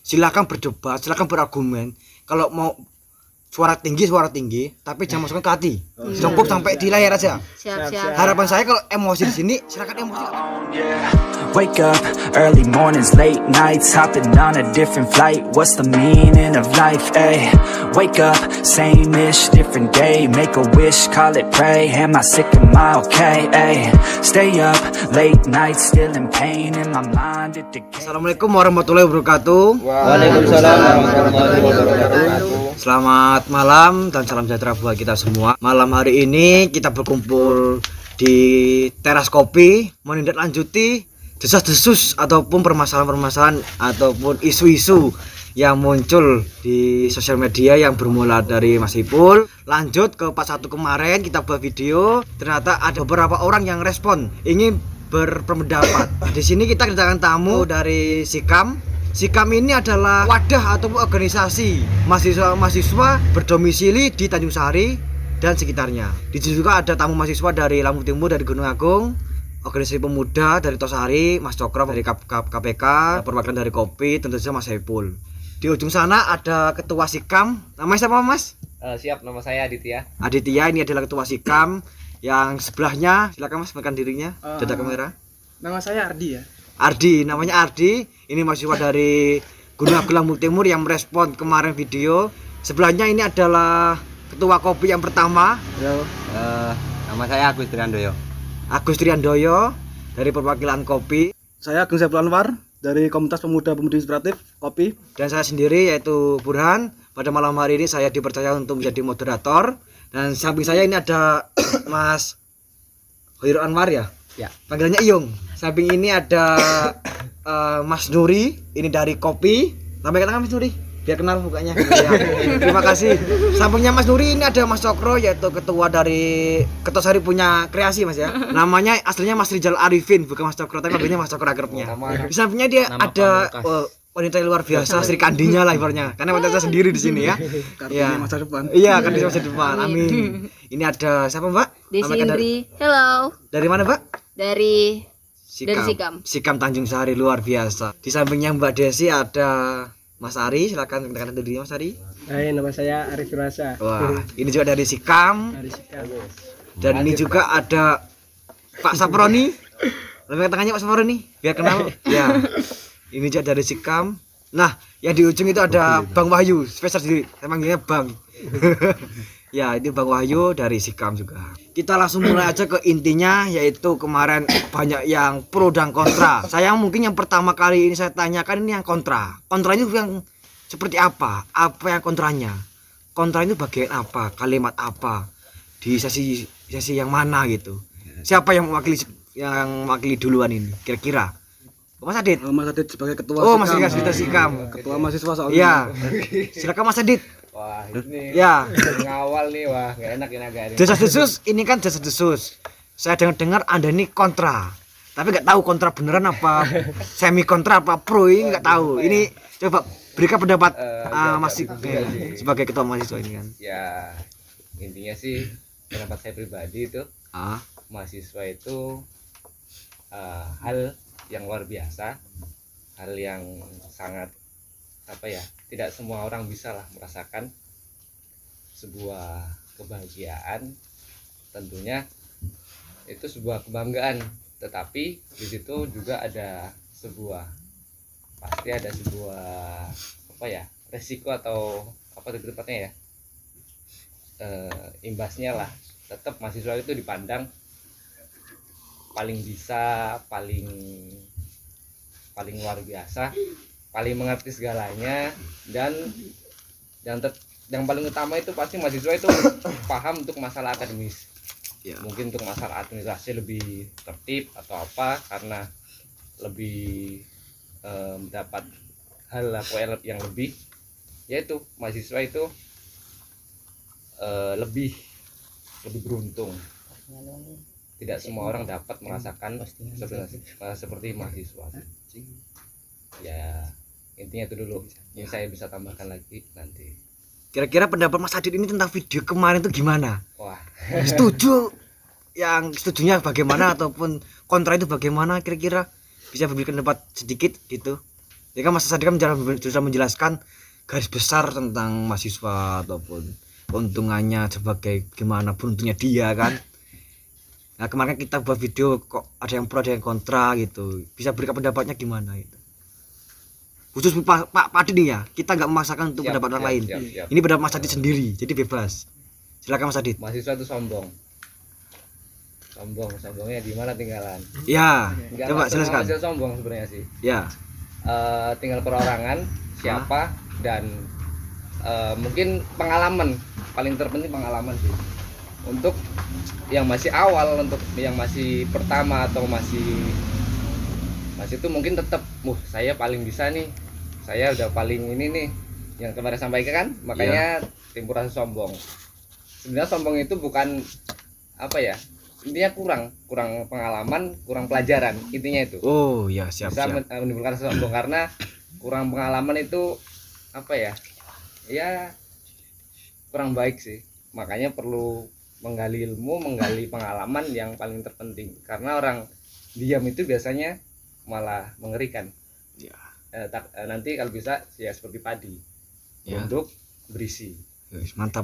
silakan berdebat, silakan berargumen. Kalau mau suara tinggi, tapi jangan masukkan ke hati. Cukup sampai di layar aja. Siap. Harapan saya kalau emosi di sini, silakan emosi. Wake up, early mornings, late nights, hopping on a different flight. What's the meaning of life, ayy? Wake up, same-ish, different day. Make a wish, call it pray. Am I sick, am I okay, ayy? Stay up, late nights, still in pain in my mind. Assalamualaikum warahmatullahi wabarakatuh. Waalaikumsalam warahmatullahi wabarakatuh. Selamat malam dan salam sejahtera buat kita semua. Malam hari ini kita berkumpul di teras kopi menindaklanjuti desas-desus ataupun permasalahan-permasalahan ataupun isu-isu yang muncul di sosial media yang bermula dari Mas Ipul. Lanjut ke part 1 kemarin kita buat video, ternyata ada beberapa orang yang respon ingin berpendapat. Nah, di sini kita kedatangan tamu dari Sikam. Sikam ini adalah wadah ataupun organisasi mahasiswa berdomisili di Tanjung Sari dan sekitarnya. Di sini juga ada tamu mahasiswa dari Lampung Timur, dari Gunung Agung, organisasi pemuda dari Tosari, Mas Cokro dari KPK, perwakilan dari Kopi, tentu saja Mas Saiful. Di ujung sana ada ketua Sikam. Namanya siapa, Mas? Siap, nama saya Aditya. Aditya ini adalah ketua Sikam. Yang sebelahnya, silakan Mas perkenalkan dirinya. Jeda kamera. Nama saya Ardi ya. Ardi, namanya Ardi. Ini mahasiswa dari Gunung Agung Lampung Timur yang merespon kemarin video. Sebelahnya ini adalah ketua Kopi yang pertama. Nama saya Agus Triandoyo. Agus Triandoyo dari perwakilan Kopi. Saya Agung Saiful Anwar dari Komunitas Pemuda-Pemudi Inspiratif Kopi. Dan saya sendiri yaitu Burhan. Pada malam hari ini saya dipercaya untuk menjadi moderator. Dan samping saya ini ada Mas Hoirul Anwar ya. Ya. Panggilannya Iyung. Samping ini ada Mas Nuri, ini dari Kopi. Sampai katakan Mas Nuri, biar kenal mukanya. Ya. Terima kasih. Sampingnya Mas Nuri ini ada Mas Cokro, yaitu ketua dari Ketosari punya kreasi Mas ya. Namanya aslinya Mas Rizal Arifin, bukan Mas Cokro, tapi namanya Mas Cokro akrabnya. Di sampingnya dia ada wanita yang luar biasa, Sri Kandinya lah ibaratnya. Karena wanita sendiri di sini ya. Iya. Masa depan. Iya, Kartini masa depan. Amin. Ini ada siapa, Mbak? Desi Indri. Hello. Dari mana, Mbak? Dari Sikam. Sikam Tanjung Sari, luar biasa. Di sampingnya Mbak Desi ada Mas Ari, silakan kenalkan diri Mas Ari. Hai, nama saya Arif Firasa. Wah, ini juga dari Sikam. Dan ini juga ada Pak Saproni. Lebih tangannya Pak Saproni, biar kenal. Ya. Ini juga dari Sikam. Nah, yang di ujung itu ada Bang Wahyu, spesial sendiri. Saya manggilnya Bang. Ya, ini Bang Wahyu dari Sikam juga. Kita langsung mulai aja ke intinya, yaitu kemarin banyak yang pro dan kontra. Saya mungkin yang pertama kali ini saya tanyakan ini yang kontra. Kontranya yang seperti apa? Apa yang kontranya? Kontra itu bagian apa? Kalimat apa? Di sesi yang mana gitu? Siapa yang mewakili duluan ini? Kira-kira? Mas Adit. Mas Adit sebagai ketua. Oh, Mas Adit Sikam. Ketua mahasiswa soalnya. Iya. Silakan Mas Adit. Wah, ini Ya. ngawal nih, wah, nggak enak ini agak ini. Desas-desus ini kan desas-desus. Saya dengar Anda ini kontra. Tapi nggak tahu kontra beneran apa semi kontra apa pro, ini nggak tahu. Ini coba berikan pendapat Mas sebagai ketua mahasiswa ini kan. Ya, intinya sih pendapat saya pribadi itu mahasiswa itu hal yang luar biasa, hal yang sangat tidak semua orang bisa lah merasakan sebuah kebahagiaan. Tentunya itu sebuah kebanggaan, tetapi di situ juga ada pasti ada sebuah resiko atau apa tepatnya ya, imbasnya lah. Tetap mahasiswa itu dipandang paling bisa, paling luar biasa, paling mengerti segalanya, dan yang paling utama itu pasti mahasiswa itu paham untuk masalah akademis. Ya. Mungkin untuk masalah administrasi lebih tertib atau apa, karena lebih mendapat hal yang lebih, yaitu mahasiswa itu lebih beruntung. Tidak semua orang dapat merasakan seperti mahasiswa. Ya, intinya itu dulu. Ini saya bisa tambahkan lagi nanti. Kira-kira pendapat Mas Adit ini tentang video kemarin itu gimana? Wah, setuju? Yang setujunya bagaimana ataupun kontra itu bagaimana? Kira-kira bisa berikan pendapat sedikit gitu? Ya kan Mas Sadi kan sudah menjelaskan garis besar tentang mahasiswa ataupun keuntungannya sebagai gimana beruntungnya dia kan. Nah kemarin kita buat video kok ada yang pro ada yang kontra gitu, bisa berikan pendapatnya gimana itu. Khusus Pak Padi nih ya, kita nggak memaksakan untuk pendapat orang lain. Ini pendapat Mas Adit sendiri, jadi bebas. Silakan Mas Adit. Mahasiswa itu sombongnya di mana tinggalan? Ya, coba jelaskan. Mahasiswa sombong sebenarnya sih. Ya. Tinggal perorangan siapa dan mungkin pengalaman, paling terpenting pengalaman sih. Untuk yang masih awal, untuk yang masih pertama atau masih itu mungkin tetap saya paling bisa nih, saya udah paling ini nih yang kemarin sampaikan kan, makanya timbul rasa sombong. Sebenarnya sombong itu bukan apa ya, intinya kurang pengalaman, kurang pelajaran, intinya itu. Oh ya, siap. Bisa menimbulkan rasa sombong karena kurang pengalaman itu apa ya kurang baik sih. Makanya perlu menggali ilmu, menggali pengalaman yang paling terpenting, karena orang diam itu biasanya malah mengerikan ya. Nanti kalau bisa ya seperti padi ya. Untuk berisi. Mantap.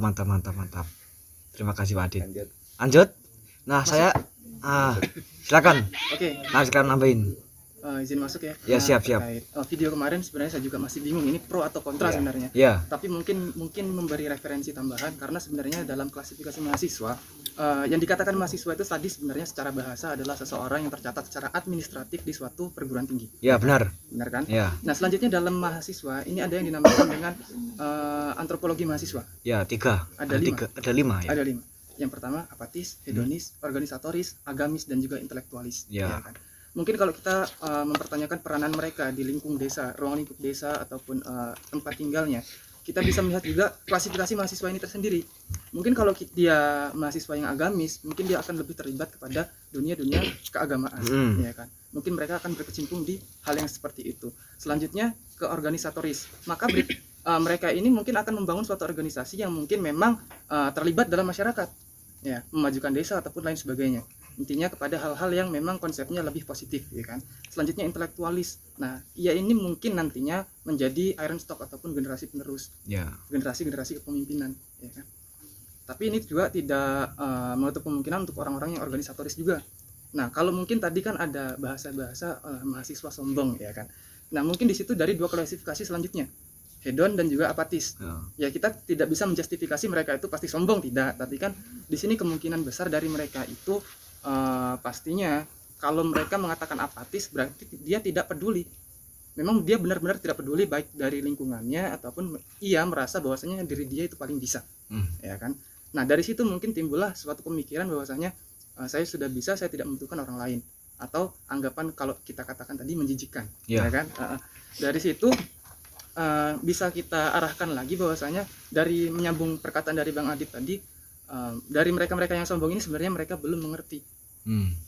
Terima kasih Pak Adit. Lanjut. Nah saya silakan. Oke. Nah sekarang nambahin. Izin masuk ya. Ya siap. Video kemarin sebenarnya saya juga masih bingung ini pro atau kontra sebenarnya. Ya. Tapi mungkin memberi referensi tambahan karena sebenarnya dalam klasifikasi mahasiswa yang dikatakan mahasiswa itu tadi sebenarnya secara bahasa adalah seseorang yang tercatat secara administratif di suatu perguruan tinggi. Ya benar. Benar kan? Ya. Nah selanjutnya dalam mahasiswa ini ada yang dinamakan dengan antropologi mahasiswa. Ya 3. Ada 5 ya. Ada 5. Yang pertama apatis, hedonis, organisatoris, agamis dan juga intelektualis. Ya. Kan? Mungkin kalau kita mempertanyakan peranan mereka di lingkung desa, ruang lingkup desa ataupun tempat tinggalnya, kita bisa melihat juga klasifikasi mahasiswa ini tersendiri. Mungkin kalau dia mahasiswa yang agamis, mungkin dia akan lebih terlibat kepada dunia-dunia keagamaan, ya kan? Mungkin mereka akan berkecimpung di hal yang seperti itu. Selanjutnya ke organisatoris, maka mereka ini mungkin akan membangun suatu organisasi yang mungkin memang terlibat dalam masyarakat, ya, memajukan desa ataupun lain sebagainya. Intinya kepada hal-hal yang memang konsepnya lebih positif, ya kan. Selanjutnya intelektualis. Nah, ia ini mungkin nantinya menjadi iron stock ataupun generasi penerus, generasi kepemimpinan, ya kan. Tapi ini juga tidak menutup kemungkinan untuk orang-orang yang organisatoris juga. Nah, kalau mungkin tadi kan ada bahasa-bahasa mahasiswa sombong, ya kan. Nah, mungkin di situ dari 2 klasifikasi selanjutnya, hedon dan juga apatis. Ya kita tidak bisa menjustifikasi mereka itu pasti sombong, tidak. Tapi kan di sini kemungkinan besar dari mereka itu pastinya kalau mereka mengatakan apatis berarti dia tidak peduli. Memang dia benar-benar tidak peduli baik dari lingkungannya ataupun ia merasa bahwasanya diri dia itu paling bisa, ya kan. Nah dari situ mungkin timbullah suatu pemikiran bahwasanya saya sudah bisa, saya tidak membutuhkan orang lain, atau anggapan kalau kita katakan tadi menjijikkan, ya kan. Dari situ bisa kita arahkan lagi bahwasanya dari menyambung perkataan dari Bang Adit tadi, dari mereka-mereka yang sombong ini sebenarnya mereka belum mengerti.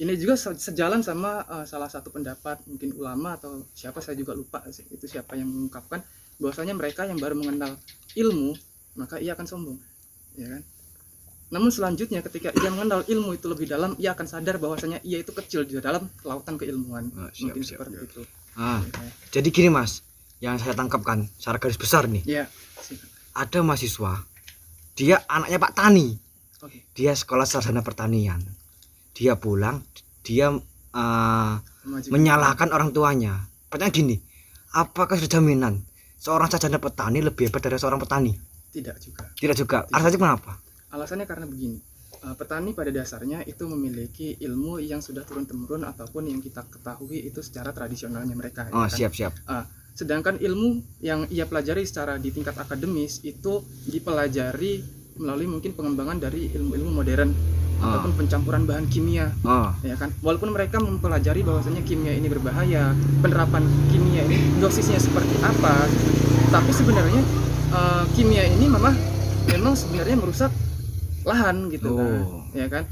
Ini juga sejalan sama salah satu pendapat mungkin ulama atau siapa, saya juga lupa itu siapa yang mengungkapkan bahwasanya mereka yang baru mengenal ilmu maka ia akan sombong, ya kan. Namun selanjutnya ketika ia mengenal ilmu itu lebih dalam, ia akan sadar bahwasanya ia itu kecil di dalam lautan keilmuan. Mungkin seperti itu. Jadi gini Mas, yang saya tangkapkan secara garis besar nih, ada mahasiswa, dia anaknya Pak Tani, dia sekolah sarjana pertanian, dia pulang, dia menyalahkan orang tuanya. Pertanyaan gini, apakah sudah jaminan seorang sarjana petani lebih hebat dari seorang petani? Tidak juga. Alasannya kenapa? Alasannya karena begini, petani pada dasarnya itu memiliki ilmu yang sudah turun-temurun ataupun yang kita ketahui itu secara tradisionalnya mereka. Siap. Sedangkan ilmu yang ia pelajari secara di tingkat akademis itu dipelajari melalui mungkin pengembangan dari ilmu-ilmu modern ataupun pencampuran bahan kimia, ya kan. Walaupun mereka mempelajari bahwasanya kimia ini berbahaya, penerapan kimia ini dosisnya seperti apa, tapi sebenarnya kimia ini memang sebenarnya merusak lahan gitu kan, ya kan.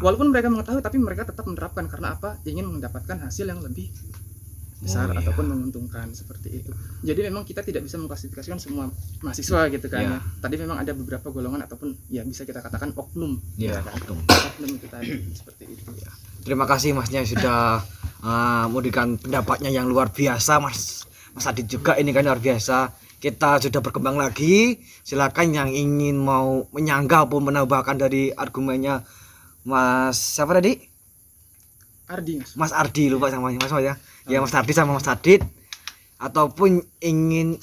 Walaupun mereka mengetahui tapi mereka tetap menerapkan karena apa? Ingin mendapatkan hasil yang lebih besar ataupun menguntungkan seperti itu. Jadi memang kita tidak bisa mengklasifikasikan semua mahasiswa gitu kan. Tadi memang ada beberapa golongan ataupun ya bisa kita katakan oknum, ya kan? Oknum itu tadi seperti itu. Terima kasih Masnya sudah memberikan pendapatnya yang luar biasa, Mas Mas Adit juga, ini kan luar biasa. Kita sudah berkembang lagi. Silakan yang ingin mau menyanggah pun menambahkan dari argumennya Mas siapa tadi? Ardi. Mas Ardi, lupa sama Mas ya. Ya Mas Ardi sama Mas Adit, ataupun ingin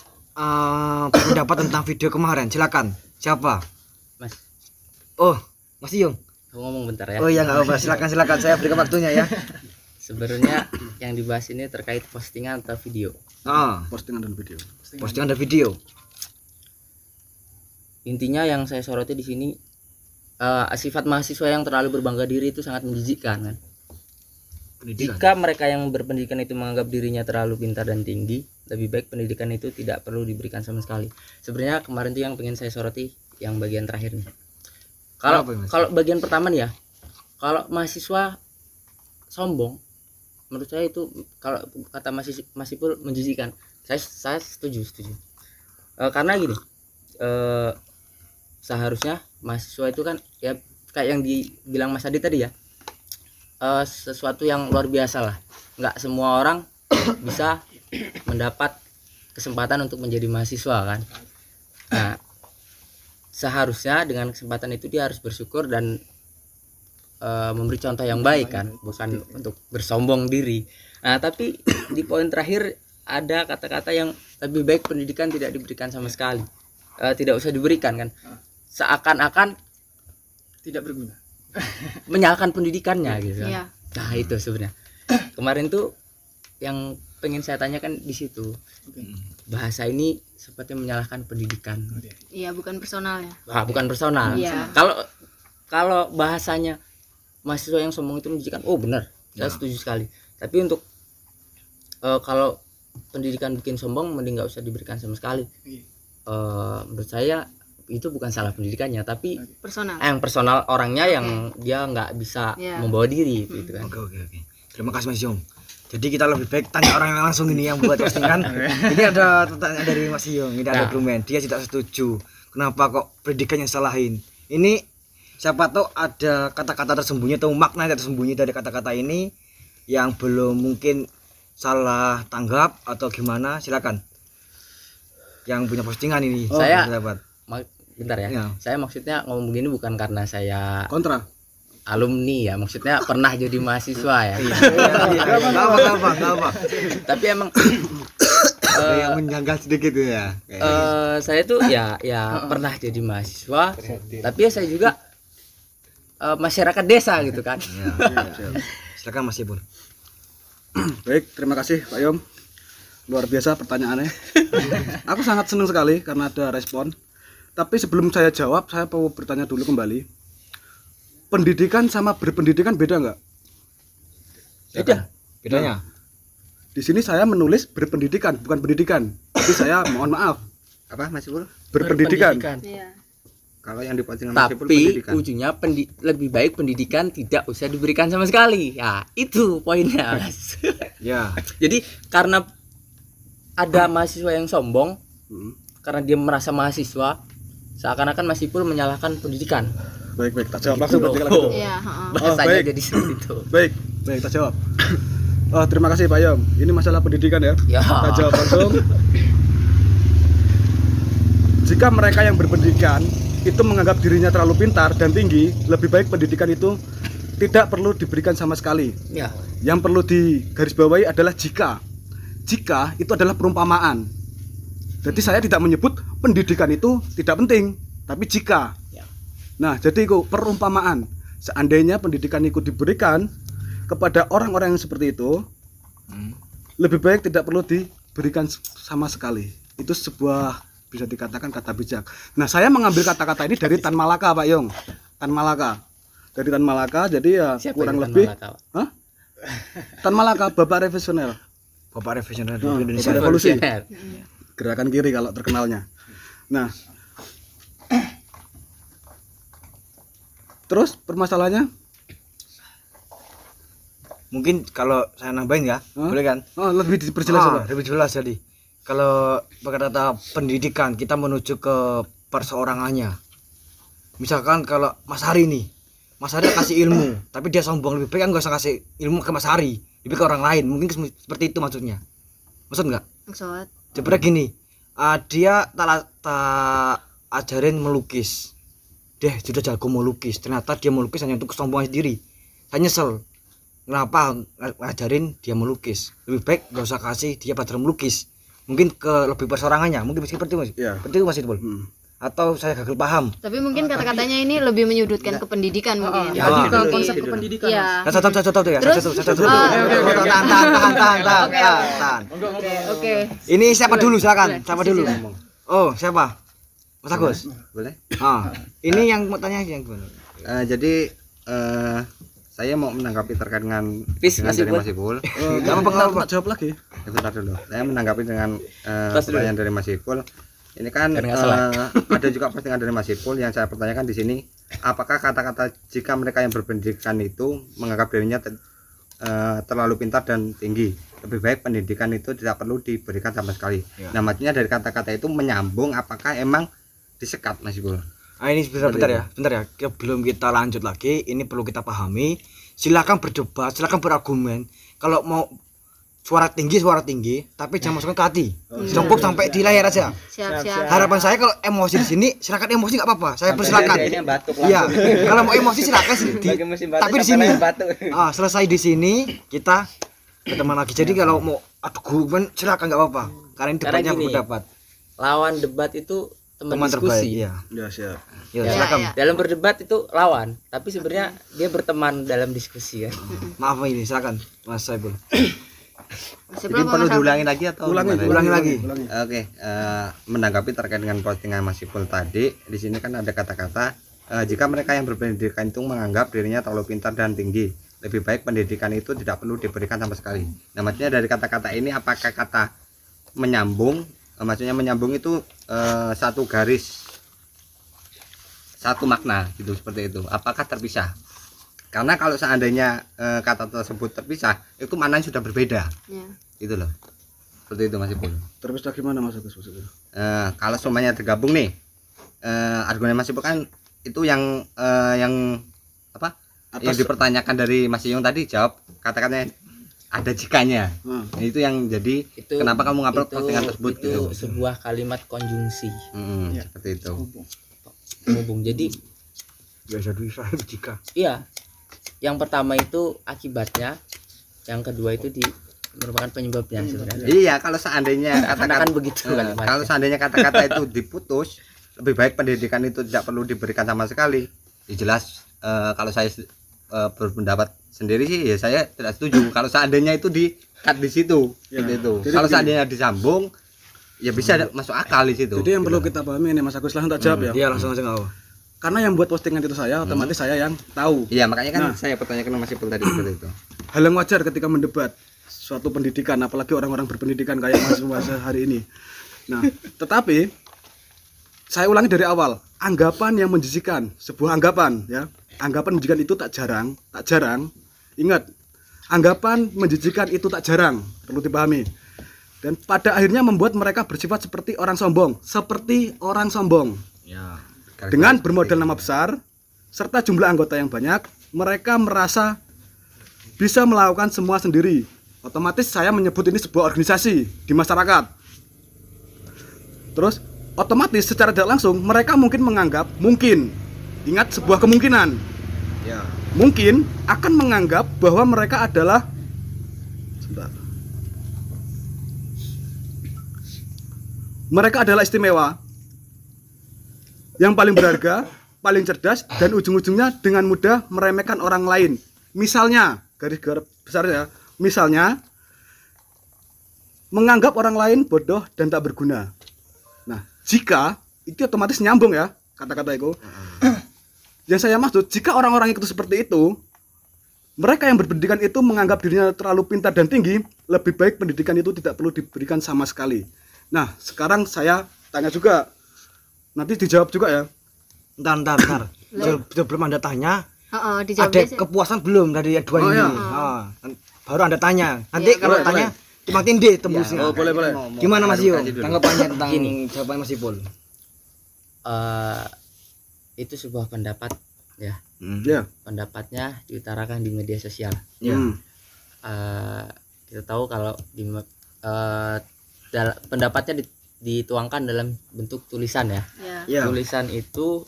berpendapat tentang video kemarin, silakan. Siapa? Mas, Oh, Mas Iyung. aku ngomong bentar ya. Oh iya nggak apa-apa, silakan saya berikan waktunya ya. Sebenarnya yang dibahas ini terkait postingan atau video. Postingan dan video. Intinya yang saya soroti di sini sifat mahasiswa yang terlalu berbangga diri itu sangat menjijikkan kan. Jika mereka yang berpendidikan itu menganggap dirinya terlalu pintar dan tinggi, lebih baik pendidikan itu tidak perlu diberikan sama sekali. Sebenarnya kemarin tuh yang pengen saya soroti yang bagian terakhir nih. Kalau bagian pertama nih ya, kalau mahasiswa sombong, menurut saya itu kalau kata Mas Ipul menjijikkan. Saya setuju. Karena gini, seharusnya mahasiswa itu kan ya kayak yang dibilang Mas Adi tadi ya, sesuatu yang luar biasa lah. Nggak semua orang bisa mendapat kesempatan untuk menjadi mahasiswa kan. Nah, seharusnya dengan kesempatan itu dia harus bersyukur dan memberi contoh yang baik kan, bukan untuk bersombong diri. Nah, tapi di poin terakhir ada kata-kata yang lebih baik pendidikan tidak diberikan sama sekali, tidak usah diberikan kan, seakan-akan Tidak berguna. menyalahkan pendidikannya gitu kan. Iya. Nah itu sebenarnya kemarin tuh yang pengen saya tanyakan di situ. Bahasa ini seperti menyalahkan pendidikan. Iya, bukan personal ya. Bukan personal. Iya. Kalau bahasanya mahasiswa yang sombong itu menjadikan, oh benar, saya setuju sekali. Tapi untuk kalau pendidikan bikin sombong, mending nggak usah diberikan sama sekali. Menurut saya itu bukan salah pendidikannya, tapi Personal. yang personal orangnya yang dia nggak bisa membawa diri gitu kan. Oke. Terima kasih Mas Iyung. Jadi kita lebih baik tanya orang yang langsung ini yang buat postingan. Ini ada pertanyaan dari Mas Iyung, ini ada argumen. Dia tidak setuju. Kenapa kok pendidikan yang salahin? Ini siapa tahu ada kata-kata tersembunyi atau makna yang tersembunyi dari kata-kata ini yang belum mungkin salah tanggap atau gimana, silakan. Yang punya postingan ini. Saya dapat. Bentar ya. Ya. Saya maksudnya ngomong begini bukan karena saya kontra alumni ya, maksudnya pernah jadi mahasiswa ya. Enggak apa. Tapi emang yang menjanggal sedikit ya. saya tuh ya pernah jadi mahasiswa, tapi ya saya juga masyarakat desa gitu kan. Silakan Mas Ipul. Baik, terima kasih Pak Yom, luar biasa pertanyaannya. Aku sangat senang sekali karena ada respon. Tapi sebelum saya jawab, saya mau bertanya dulu kembali. Pendidikan sama berpendidikan beda nggak? Beda. Bedanya? Di sini saya menulis berpendidikan, bukan pendidikan. Tapi saya mohon maaf, Apa Mas Ipul? berpendidikan. Iya. Kalau yang di postingan Mas Ipul Tapi pendidikan. ujungnya lebih baik pendidikan tidak usah diberikan sama sekali. Ya, itu poinnya, Mas. Ya. Jadi karena ada mahasiswa yang sombong, karena dia merasa mahasiswa, seakan-akan Mas Ipul menyalahkan pendidikan. Baik, tak jawab langsung berarti kalau gitu. Iya, heeh. Bahasanya baik. jadi seperti itu. Baik, tak jawab. Oh, terima kasih Pak Yom. Ini masalah pendidikan ya. Ya. Kita jawab langsung. Jika mereka yang berpendidikan itu menganggap dirinya terlalu pintar dan tinggi, lebih baik pendidikan itu tidak perlu diberikan sama sekali. Ya. Yang perlu digarisbawahi adalah jika. Jika itu adalah perumpamaan. Jadi saya tidak menyebut pendidikan itu tidak penting, tapi jika. Ya. Nah, jadi itu perumpamaan. Seandainya pendidikan itu diberikan kepada orang-orang yang seperti itu, lebih baik tidak perlu diberikan sama sekali. Itu sebuah bisa dikatakan kata bijak. Nah, saya mengambil kata-kata ini dari Tan Malaka, Pak Yong. Tan Malaka. Dari Tan Malaka, jadi ya Siapa kurang itu Tan lebih. Malaka, Pak? Hah? Tan Malaka, Bapak Revisional. Bapak Revisional Oh, Indonesia. Bapak Revolusi. Revolusioner. Gerakan kiri kalau terkenalnya. Nah, terus permasalahannya? Mungkin kalau saya nambahin ya, boleh kan? Oh, lebih diperjelas Pak. Lebih jelas jadi. Kalau berkata pendidikan, kita menuju ke perseorangannya. Misalkan kalau Mas Hari nih, Mas Hari kasih ilmu, tapi dia sombong, lebih baik kan gak usah kasih ilmu ke Mas Hari, lebih ke orang lain. Mungkin seperti itu maksudnya. Maksud nggak? Maksud Sebenarnya gini, dia tak ajarin melukis. Dia sudah jago melukis. Ternyata dia melukis hanya untuk kesombongan sendiri. Saya nyesel. Kenapa ngajarin dia melukis? Lebih baik gak usah kasih dia pelajaran melukis. Mungkin ke lebih persorangannya. Mungkin seperti itu Mas. Iya. Seperti itu Mas Itbul. Atau saya gagal paham. tapi mungkin kata-katanya ini lebih menyudutkan ke pendidikan mungkin. Ya, Ah. ke konsep kependidikan. Iya. Satu tuh ya. Terus? Satu. Oke. Tahan. Oke. Ini siapa dulu silakan. Boleh. Siapa dulu? Oh, siapa? Mas Agus. Boleh? Ini yang mau tanya yang gimana? Jadi saya mau menanggapi terkait dengan Please, Mas dari Ipul. Mas Ipul. Apa pengalaman? Tak jawab lagi. Sebentar dulu. Saya menanggapi dengan Tos dulu. pertanyaan dari Mas Ipul. Ini kan Biar nggak salah. ada juga postingan dari Mas Ipul yang saya pertanyakan di sini, apakah kata-kata jika mereka yang berpendidikan itu menganggap dirinya terlalu pintar dan tinggi, lebih baik pendidikan itu tidak perlu diberikan sama sekali. Ya. Nah, maksudnya dari kata-kata itu menyambung apakah emang disekat Mas Ipul? Ini bentar ya. Sebelum kita lanjut lagi, ini perlu kita pahami. Silakan berdebat, silakan berargumen. Kalau mau suara tinggi, tapi jangan masukkan ke hati. Cukup sampai di layar aja. Siap. Harapan saya kalau emosi di sini, silakan emosi nggak apa-apa. Saya persilakan. Iya. Kalau mau emosi silakan sih. Tapi di sini. Selesai di sini kita berteman lagi. Jadi kalau mau argumen silakan nggak apa-apa. Karena ini debatnya gini, berdebat. Lawan debat itu teman Terbaik. diskusi. Iya. Ya, siap. Ya, Ya, silakan. ya. Dalam berdebat itu lawan, tapi sebenarnya dia berteman dalam diskusi ya. Maaf ini, silakan Mas Saiful. Masih Jadi belum perlu Mas diulangi lagi atau Ulangi gimana? lagi. Oke, menanggapi terkait dengan postingan Mas Ipul tadi, di sini kan ada kata-kata jika mereka yang berpendidikan itu menganggap dirinya terlalu pintar dan tinggi, lebih baik pendidikan itu tidak perlu diberikan sama sekali. Nah, maksudnya dari kata-kata ini apakah kata menyambung? Maksudnya menyambung itu satu garis, satu makna gitu, seperti itu. Apakah terpisah? Karena kalau seandainya kata tersebut terpisah, itu maknanya sudah berbeda. Ya. Gitu loh. Seperti itu Mas Ipul. Terpisah gimana Mas Agus maksudnya? Kalau semuanya tergabung nih, argumen Mas Ipul kan itu yang apa? Yang dipertanyakan dari Mas Iyong tadi, jawab kata-katanya ada jikanya. Itu yang jadi Itu kenapa kamu ngupload itu- postingan tersebut itu gitu. sebuah kalimat konjungsi Seperti itu. penghubung. Jadi Biasa bisa jika. iya, yang pertama itu akibatnya, yang kedua itu merupakan penyebabnya sebenarnya. Iya, kalau seandainya Karena kata-kata kan begitu kalimatnya. kalau seandainya kata-kata itu diputus, lebih baik pendidikan itu tidak perlu diberikan sama sekali. Ya jelas kalau saya berpendapat sendiri sih ya saya tidak setuju. Kalau seandainya itu di-cut di situ, Ya. gitu itu. Jadi Kalau begini. seandainya disambung, ya bisa masuk akal di situ. Jadi yang perlu Gitu. kita pahami ini Mas Agus, langsung tak jawab ya. Iya, langsung aja nggak apa. Karena yang buat postingan itu saya, otomatis saya yang tahu. Iya, makanya kan Nah. saya pertanyakan sama Mas Ipul tadi seperti itu. Hal yang wajar ketika mendebat suatu pendidikan, apalagi orang-orang berpendidikan kayak Mas hari ini. Nah, tetapi saya ulangi dari awal, anggapan yang menjijikan, sebuah anggapan ya. Anggapan menjijikan itu tak jarang. Ingat, anggapan menjijikan itu tak jarang, perlu dipahami. Dan pada akhirnya membuat mereka bersifat seperti orang sombong, Ya. Dengan bermodal nama besar serta jumlah anggota yang banyak, mereka merasa bisa melakukan semua sendiri. Otomatis saya menyebut ini sebuah organisasi di masyarakat. Terus otomatis secara tidak langsung mereka mungkin ingat sebuah kemungkinan. Ya. Mungkin akan menganggap bahwa mereka adalah istimewa, yang paling berharga, paling cerdas, dan ujung-ujungnya dengan mudah meremehkan orang lain. Misalnya, garis besar ya, misalnya menganggap orang lain bodoh dan tak berguna. Nah, jika itu otomatis nyambung ya kata-kata itu. Yang saya maksud, jika orang-orang itu seperti itu, mereka yang berpendidikan itu menganggap dirinya terlalu pintar dan tinggi, lebih baik pendidikan itu tidak perlu diberikan sama sekali. Nah, sekarang saya tanya juga, nanti dijawab juga ya. Bentar. Belum Anda tanya, Dijawab ada aja. kepuasan belum dari dua Oh, ini? ya. Baru Anda tanya. Nanti Iya, kalau boleh, tanya cuma tindih tembusnya. Oh, boleh. Gimana Mas Yo? Kasih dulu. Tanggapannya tentang Gini. jawaban Mas Ipul? Itu sebuah pendapat ya. Ya. Pendapatnya diutarakan di media sosial. Ya. Kita tahu kalau pendapatnya dituangkan dalam bentuk tulisan ya. Ya. Tulisan itu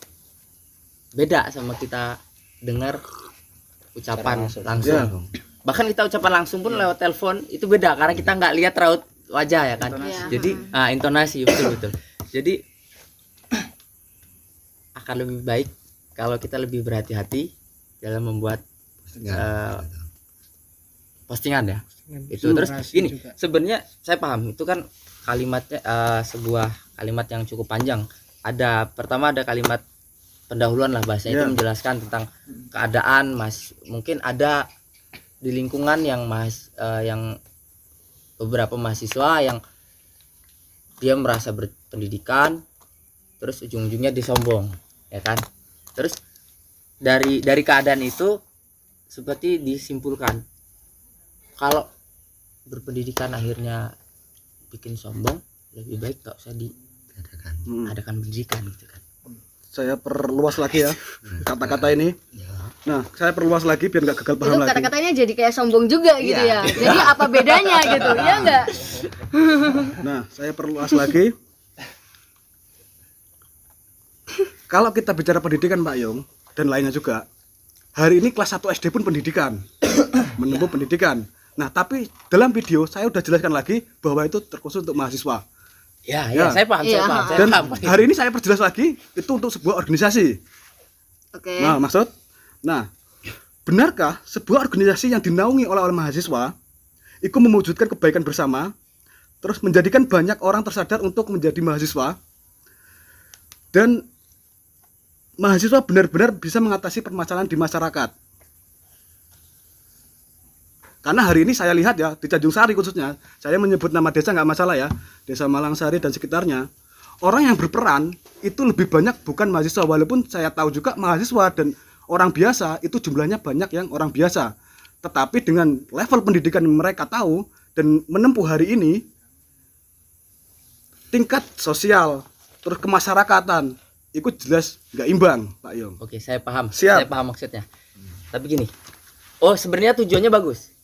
beda sama kita dengar ucapan langsung. Bahkan kita ucapan langsung pun lewat telepon itu beda karena kita nggak lihat raut wajah ya kan. Jadi intonasi betul. Jadi akan lebih baik kalau kita lebih berhati-hati dalam membuat postingan ya. Itu terus ini sebenarnya saya paham itu kan kalimatnya sebuah kalimat yang cukup panjang. Pertama ada kalimat pendahuluan lah bahasanya itu menjelaskan tentang keadaan mungkin ada di lingkungan yang yang beberapa mahasiswa yang dia merasa berpendidikan terus ujung-ujungnya disombong ya kan. Terus dari keadaan itu seperti disimpulkan kalau berpendidikan akhirnya bikin sombong, lebih baik gak usah diadakan pendidikan gitu kan. Saya perluas lagi ya kata-kata ini. Nah, saya perluas lagi biar nggak gagal paham lagi. Kata-katanya jadi kayak sombong juga gitu ya. Jadi apa bedanya gitu ya enggak? Nah, saya perluas lagi. Kalau kita bicara pendidikan Pak Yung dan lainnya juga, hari ini kelas 1 SD pun pendidikan, menempuh pendidikan. Nah, tapi dalam video saya udah jelaskan lagi bahwa itu terkhusus untuk mahasiswa. Ya, saya paham. Dan hari ini saya perjelas lagi itu untuk sebuah organisasi. Oke. Nah, benarkah sebuah organisasi yang dinaungi oleh mahasiswa itu mewujudkan kebaikan bersama, terus menjadikan banyak orang tersadar untuk menjadi mahasiswa, dan mahasiswa benar-benar bisa mengatasi permasalahan di masyarakat? Karena hari ini saya lihat ya di Tanjung Sari khususnya, saya menyebut nama desa nggak masalah ya, Desa Malangsari dan sekitarnya, orang yang berperan itu lebih banyak bukan mahasiswa, walaupun saya tahu juga mahasiswa dan orang biasa itu jumlahnya banyak yang orang biasa, tetapi dengan level pendidikan yang mereka tahu dan menempuh hari ini, tingkat sosial terus kemasyarakatan itu jelas nggak imbang Pak Yung. Oke, saya paham. Siap. Saya paham maksudnya. Tapi gini, sebenarnya tujuannya bagus.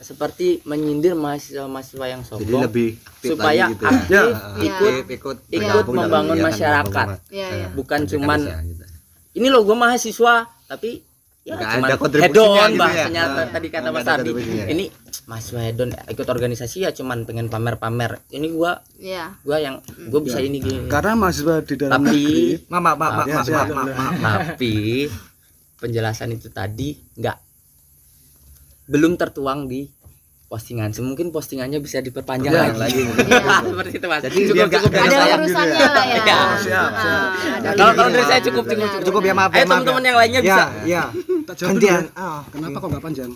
Seperti menyindir mahasiswa yang sombong. Jadi lebih supaya gitu ikut membangun masyarakat. Bukan cuman ini loh gue mahasiswa tapi ya cuman hedon gitu bahasanya tadi kata Mas Ardi. Ini mahasiswa hedon ikut organisasi ya cuman pengen pamer-pamer. Ini gua yang gue bisa ini gini. Karena mahasiswa di dalam negeri. Tapi penjelasan itu tadi belum tertuang di postingan. Mungkin postingannya bisa diperpanjang lagi. Seperti itu Mas. Jadi cukup ada urusannya lah ya. Kalau dari saya cukup ya, maaf. Ayo teman-teman yang lainnya bisa. Ya. Gantian. Kenapa kok nggak panjang?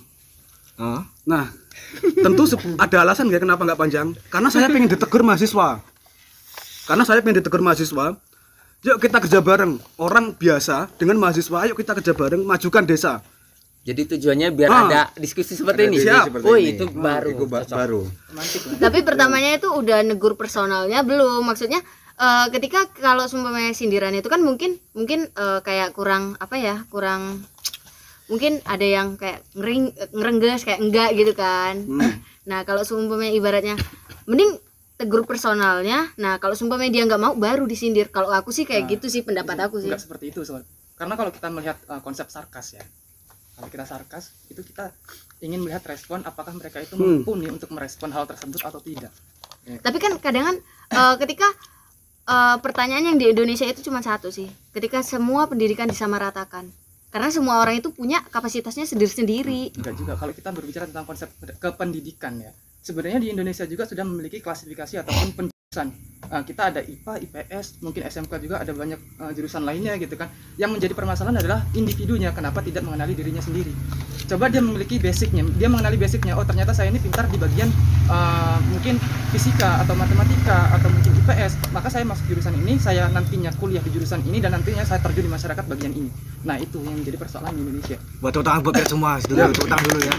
Nah, tentu ada alasan ya kenapa nggak panjang. Karena saya pengen ditegur mahasiswa. Yuk kita kerja bareng. Orang biasa dengan mahasiswa, ayo kita kerja bareng, majukan desa. Jadi tujuannya biar ada diskusi seperti ini. Itu baru. Tapi pertamanya itu udah negur personalnya belum? Maksudnya ketika kalau sumpahnya sindiran itu kan mungkin kayak kurang mungkin ada yang kayak ngerengges kayak enggak gitu kan. Nah, kalau sumpahnya ibaratnya mending tegur personalnya. Nah, kalau sumpahnya dia nggak mau baru disindir. Kalau aku sih kayak gitu sih pendapat aku sih. Enggak seperti itu sobat. Karena kalau kita melihat konsep sarkas ya. Kalau kita sarkas itu kita ingin melihat respon apakah mereka itu mampu nih untuk merespon hal tersebut atau tidak. Tapi kan kadang ketika pertanyaan yang di Indonesia itu cuma satu sih, ketika semua pendidikan disamaratakan, karena semua orang itu punya kapasitasnya sendiri-sendiri. Enggak juga, kalau kita berbicara tentang konsep kependidikan ya, sebenarnya di Indonesia juga sudah memiliki klasifikasi ataupun penjurusan. Kita ada IPA, IPS, mungkin SMK juga ada banyak jurusan lainnya gitu kan. Yang menjadi permasalahan adalah individunya, kenapa tidak mengenali dirinya sendiri. Coba dia memiliki basicnya, dia mengenali basicnya, oh ternyata saya ini pintar di bagian mungkin fisika atau matematika atau mungkin IPS, maka saya masuk jurusan ini, saya nantinya kuliah di jurusan ini dan nantinya saya terjun di masyarakat bagian ini. Nah itu yang menjadi persoalan di Indonesia. Buat utang buat kita semua dulu, utang dulu ya.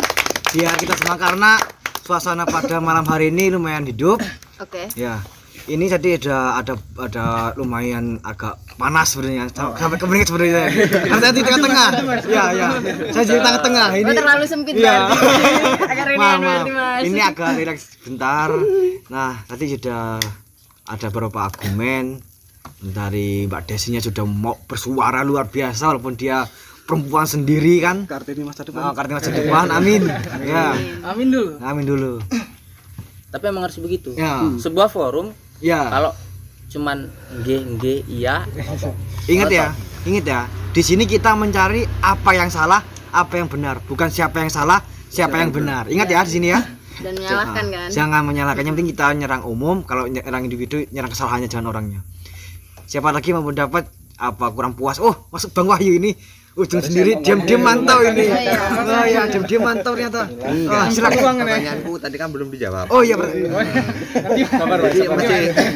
Biar kita semua, karena suasana pada malam hari ini lumayan hidup. Oke. Ya. Ini jadi ada lumayan agak panas sebenarnya sampai keringet sebenarnya. Karena saya di tengah-tengah. Iya. Saya di tengah-tengah ini. Terlalu sempit Iya. berarti. Agak renehan Maaf. berarti, Mas. Ini agak rileks bentar. Nah, tadi sudah ada beberapa argumen dari Mbak Desinya sudah mau bersuara luar biasa walaupun dia perempuan sendiri kan. Kartini masa depan. Kartini masa depan. Amin. Ya. Amin dulu. Tapi emang harus begitu. Ya. Sebuah forum Ya. kalau cuman iya Ingat ya. Di sini kita mencari apa yang salah, apa yang benar, bukan siapa yang salah, siapa yang benar. Ingat ya di sini ya. Dan menyalahkan kan. Jangan menyalahkan, yang penting kita nyerang umum. Kalau nyerang individu, nyerang kesalahannya jangan orangnya. Siapa lagi mau mendapat apa kurang puas? Oh, masuk Bang Wahyu ini. Ujung sendiri diam-diam mantau ini. Oh ya, diam-diam mantau ternyata. Silakan. Pertanyaanku tadi kan belum dijawab. Oh iya, Jadi masih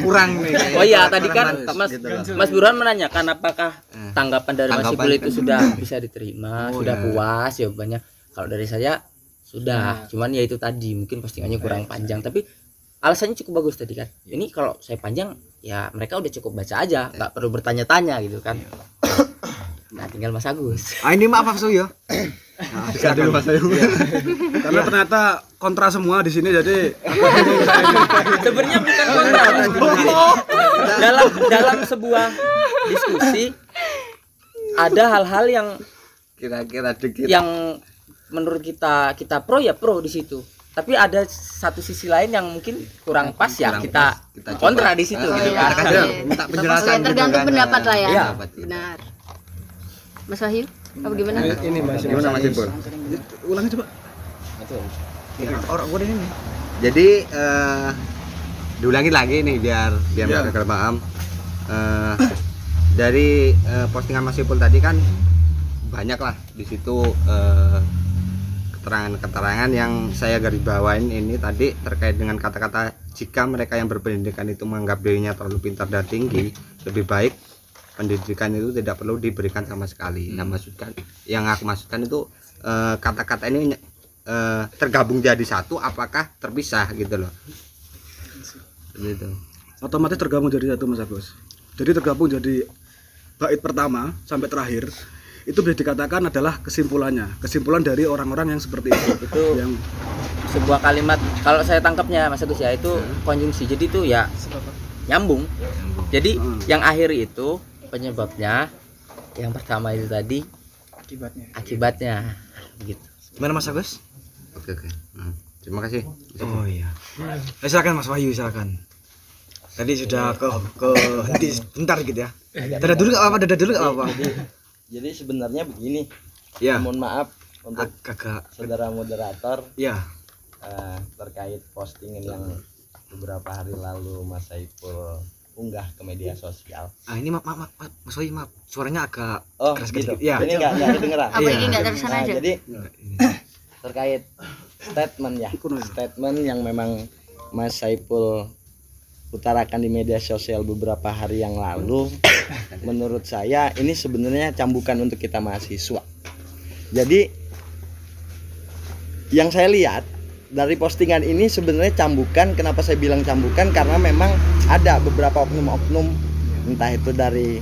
kurang nih. kayaknya. Oh iya, tadi kan Terus, gitu loh. Mas Burhan menanyakan apakah tanggapan dari Mas Tanggapan. Ipul itu sudah bisa diterima, sudah puas jawabannya. Kalau dari saya sudah, cuman ya itu tadi mungkin postingannya kurang panjang, tapi alasannya cukup bagus tadi kan. Ini kalau saya panjang ya mereka udah cukup baca aja, nggak perlu bertanya-tanya gitu kan. Nah, tinggal Mas Agus. Ini maaf ya. Bisa dulu Mas Ayu. Karena ternyata kontra semua di sini jadi Sebenarnya bukan kontra. dalam sebuah diskusi ada hal-hal yang Kira-kira dikit. yang menurut kita pro ya pro di situ. Tapi ada satu sisi lain yang mungkin kurang pas ya Kurang kita pas. Kita kontra coba. di situ Oh, gitu iya, kan. Kadang-kadang oke. minta penjelasan gitu Tergantung kan. pendapat lah ya. Iya. Benar. Mas Wahyu, apa gimana? Ini gimana Mas Ipul? ulangi coba. Orang gue ini. Jadi diulangi lagi nih biar mereka paham. Dari postingan Mas Ipul tadi kan banyak lah di situ keterangan-keterangan yang saya garis bawain ini tadi terkait dengan kata-kata jika mereka yang berpendidikan itu menganggap dirinya terlalu pintar dan tinggi, lebih baik pendidikan itu tidak perlu diberikan sama sekali. Nah, yang aku maksudkan itu kata-kata ini tergabung jadi satu, apakah terpisah gitu loh? Gitu. Otomatis tergabung jadi satu Mas Agus. Jadi tergabung jadi bait pertama sampai terakhir itu bisa dikatakan adalah kesimpulan dari orang-orang yang seperti itu. Yang Sebuah kalimat kalau saya tangkapnya Mas Agus ya itu konjungsi. Jadi itu ya nyambung. Jadi yang akhir itu penyebabnya, yang pertama itu tadi akibatnya gitu. Gimana Mas Agus? Oke. Terima kasih. Oh iya. Silakan Mas Wahyu, silakan. Tadi sudah ke henti bentar gitu ya. Dadah dulu enggak apa-apa. Jadi sebenarnya begini, Ya. mohon maaf untuk Agak saudara moderator ya. terkait postingan yang beberapa hari lalu Mas Saiful unggah ke media sosial. Ini maaf Mas Wahyu, maaf. Suaranya agak Oh keras gitu. sedikit. Ya. Ini nggak kedengeran. Apa ini nggak terusan aja? Jadi terkait statement yang memang Mas Saiful utarakan di media sosial beberapa hari yang lalu, menurut saya ini sebenarnya cambukan untuk kita mahasiswa. Jadi yang saya lihat dari postingan ini sebenarnya cambukan. Kenapa saya bilang cambukan? Karena memang ada beberapa oknum-oknum, entah itu dari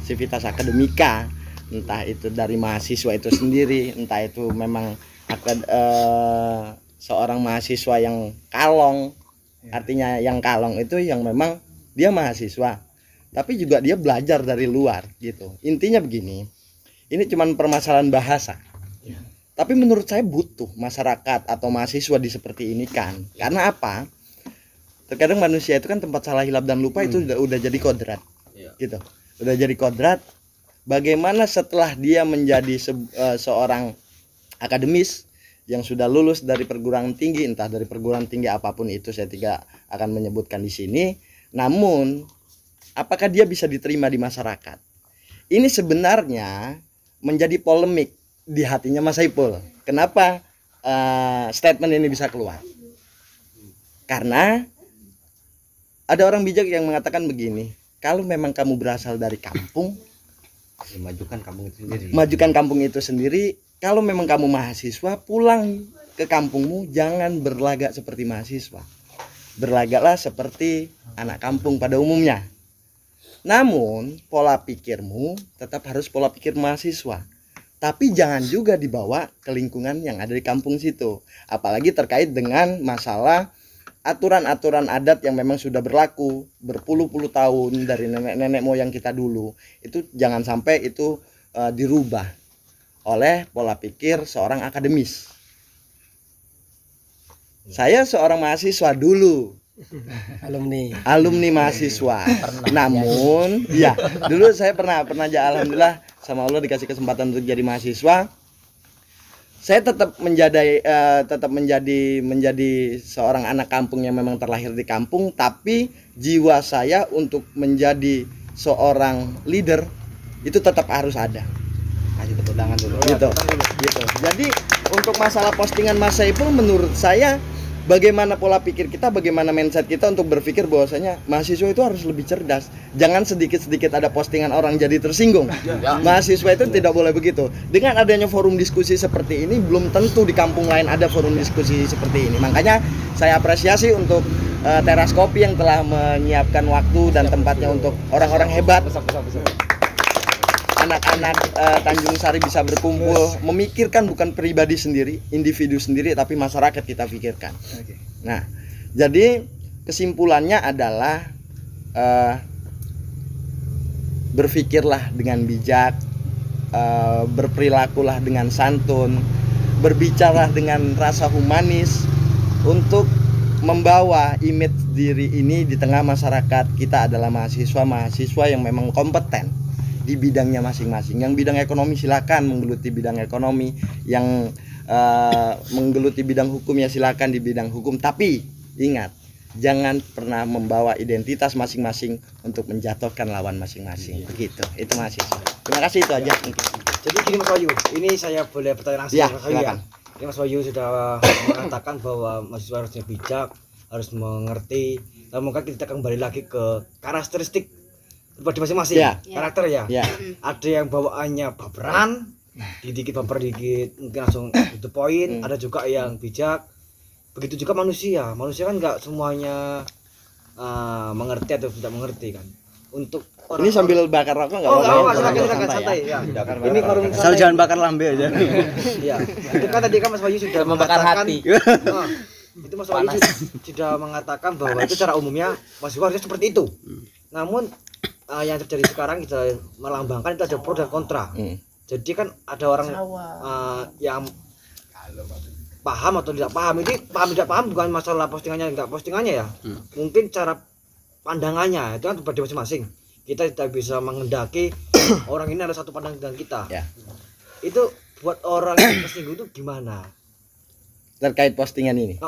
Civitas Akademika, entah itu dari mahasiswa itu sendiri, entah itu memang seorang mahasiswa yang kalong. Artinya yang kalong itu yang memang dia mahasiswa, tapi juga dia belajar dari luar gitu. Intinya begini, ini cuman permasalahan bahasa. Tapi menurut saya butuh masyarakat atau mahasiswa di seperti ini kan. Karena apa? Terkadang manusia itu kan tempat salah, hilap dan lupa itu udah jadi kodrat. Gitu. Udah jadi kodrat. Bagaimana setelah dia menjadi seorang akademis yang sudah lulus dari perguruan tinggi, entah dari perguruan tinggi apapun itu, saya tidak akan menyebutkan di sini. Namun, apakah dia bisa diterima di masyarakat? Ini sebenarnya menjadi polemik di hatinya Mas Saiful. Kenapa statement ini bisa keluar? Karena ada orang bijak yang mengatakan begini, kalau memang kamu berasal dari kampung, Majukan kampung itu sendiri. majukan kampung itu sendiri. Kalau memang kamu mahasiswa, pulang ke kampungmu, jangan berlagak seperti mahasiswa. berlagaklah seperti anak kampung pada umumnya. Namun pola pikirmu tetap harus pola pikir mahasiswa, tapi jangan juga dibawa ke lingkungan yang ada di kampung situ, apalagi terkait dengan masalah aturan-aturan adat yang memang sudah berlaku berpuluh-puluh tahun dari nenek-nenek moyang kita dulu. Itu jangan sampai itu dirubah oleh pola pikir seorang akademis. Saya seorang mahasiswa dulu, alumni mahasiswa. Namun ya dulu saya pernah aja, alhamdulillah sama Allah dikasih kesempatan untuk jadi mahasiswa. Saya tetap menjadi seorang anak kampung yang memang terlahir di kampung, tapi jiwa saya untuk menjadi seorang leader itu tetap harus ada. Kasih tepuk tangan dulu. Gitu. Jadi untuk masalah postingan Mas Saiful, menurut saya bagaimana pola pikir kita, bagaimana mindset kita untuk berpikir bahwasanya mahasiswa itu harus lebih cerdas. Jangan sedikit-sedikit ada postingan orang jadi tersinggung. Mahasiswa itu tidak boleh begitu. Dengan adanya forum diskusi seperti ini, belum tentu di kampung lain ada forum diskusi seperti ini. Makanya saya apresiasi untuk Teras Kopi yang telah menyiapkan waktu dan tempatnya untuk orang-orang hebat. Anak-anak Tanjung Sari bisa berkumpul, memikirkan bukan pribadi sendiri, individu sendiri, tapi masyarakat kita pikirkan. Nah, jadi kesimpulannya adalah berpikirlah dengan bijak, berperilakulah dengan santun, berbicara dengan rasa humanis untuk membawa image diri ini di tengah masyarakat. Kita adalah mahasiswa yang memang kompeten di bidangnya masing-masing. Yang bidang ekonomi silakan menggeluti bidang ekonomi, yang menggeluti bidang hukum ya silakan di bidang hukum. Tapi ingat, jangan pernah membawa identitas masing-masing untuk menjatuhkan lawan masing-masing. Begitu. Itu mahasiswa. Terima kasih, itu aja mungkin. Jadi gini Mas Wahyu, ini saya boleh bertanya langsung Ya, Mas Wahyu silakan. Ini Mas Wahyu sudah mengatakan bahwa mahasiswa harusnya bijak, harus mengerti. Nah, mungkin kita kembali lagi ke karakteristik pribadi masing-masing, karakter ya. Ada yang bawaannya baperan, dikit baper dikit mungkin langsung to the point. Ada juga yang bijak. Begitu juga manusia kan nggak semuanya mengerti atau tidak mengerti kan. Untuk Ini sambil bakar rokok nggak oh apa-apa? silakan santai ya. Ini forum Asal jangan bakar lambe aja. Iya. Itu kan tadi kan Mas Wahyu sudah Membakar mengatakan, hati. Itu Mas Wahyu sudah mengatakan bahwa itu secara umumnya mahasiswa harusnya seperti itu. Namun yang terjadi sekarang kita melambangkan itu ada pro dan kontra. Jadi kan ada orang yang paham atau tidak paham. Ini paham tidak paham bukan masalah postingannya enggak postingannya ya. Mungkin cara pandangannya itu kan pribadi masing-masing. Kita tidak bisa mengendaki orang ini ada satu pandangan dengan kita. Itu buat orang yang tersinggung itu gimana? Terkait postingan ini.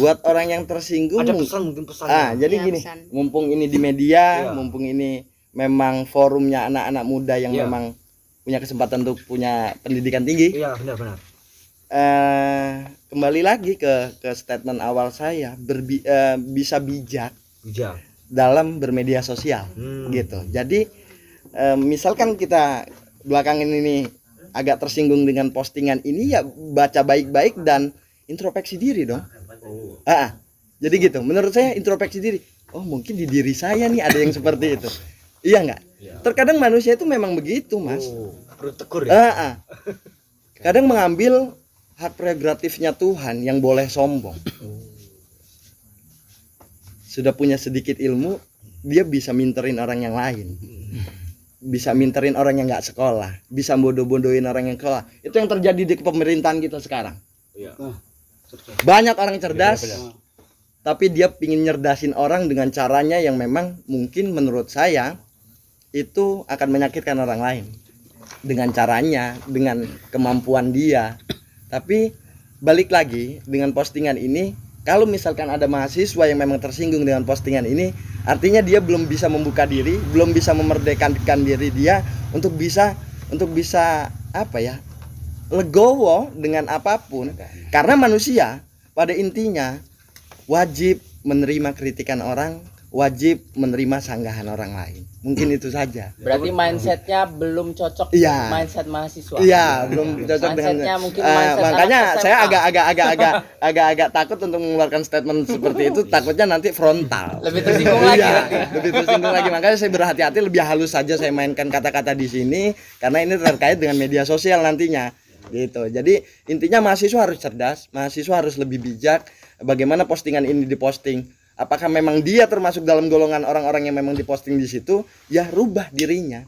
Buat orang yang tersinggung ada pesan mungkin pesan. Jadi gini, mumpung ini di media, mumpung ini memang forumnya anak-anak muda yang memang punya kesempatan untuk punya pendidikan tinggi. Iya, benar-benar. Kembali lagi ke statement awal saya, bisa bijak dalam bermedia sosial, gitu. Jadi misalkan kita belakangan ini agak tersinggung dengan postingan ini, ya baca baik-baik dan introspeksi diri dong. Jadi gitu. Menurut saya introspeksi diri. Oh mungkin di diri saya nih ada yang seperti itu. Iya nggak? Terkadang manusia itu memang begitu, Mas. Tegur ya. Kadang mengambil hak prerogatifnya Tuhan yang boleh sombong. Sudah punya sedikit ilmu, dia bisa minterin orang yang lain. Bisa minterin orang yang nggak sekolah, bisa bodoh-bodohin orang yang sekolah. Itu yang terjadi di pemerintahan kita sekarang. Banyak orang cerdas, tapi dia pingin nyerdasin orang dengan caranya yang memang mungkin menurut saya itu akan menyakitkan orang lain. Dengan caranya, dengan kemampuan dia. Tapi balik lagi dengan postingan ini, kalau misalkan ada mahasiswa yang memang tersinggung dengan postingan ini, artinya dia belum bisa membuka diri, belum bisa memerdekakan diri dia untuk bisa apa ya, legowo dengan apapun. Karena manusia pada intinya wajib menerima kritikan orang, wajib menerima sanggahan orang lain. Mungkin itu saja. Berarti mindsetnya belum cocok. Iya. Mindset mahasiswa. Iya, belum cocok Mindsetnya dengan mungkin mindset makanya anak saya SMA. agak takut untuk mengeluarkan statement seperti itu, takutnya nanti frontal. Lebih tersinggung lagi. Iya, lebih tersinggung lagi. Makanya saya berhati-hati, lebih halus saja saya mainkan kata-kata di sini karena ini terkait dengan media sosial nantinya. Gitu. Jadi intinya mahasiswa harus cerdas, mahasiswa harus lebih bijak bagaimana postingan ini diposting. Apakah memang dia termasuk dalam golongan orang-orang yang memang diposting di situ? Ya rubah dirinya,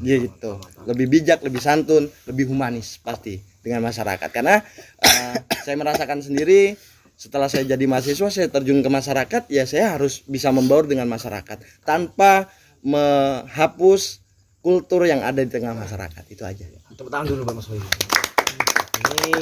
gitu. Lebih bijak, lebih santun, lebih humanis pasti dengan masyarakat. Karena saya merasakan sendiri setelah saya jadi mahasiswa, saya terjun ke masyarakat, ya saya harus bisa membaur dengan masyarakat tanpa menghapus kultur yang ada di tengah masyarakat. Itu aja. Tepuk tangan dulu Pak Mas Boy. Ini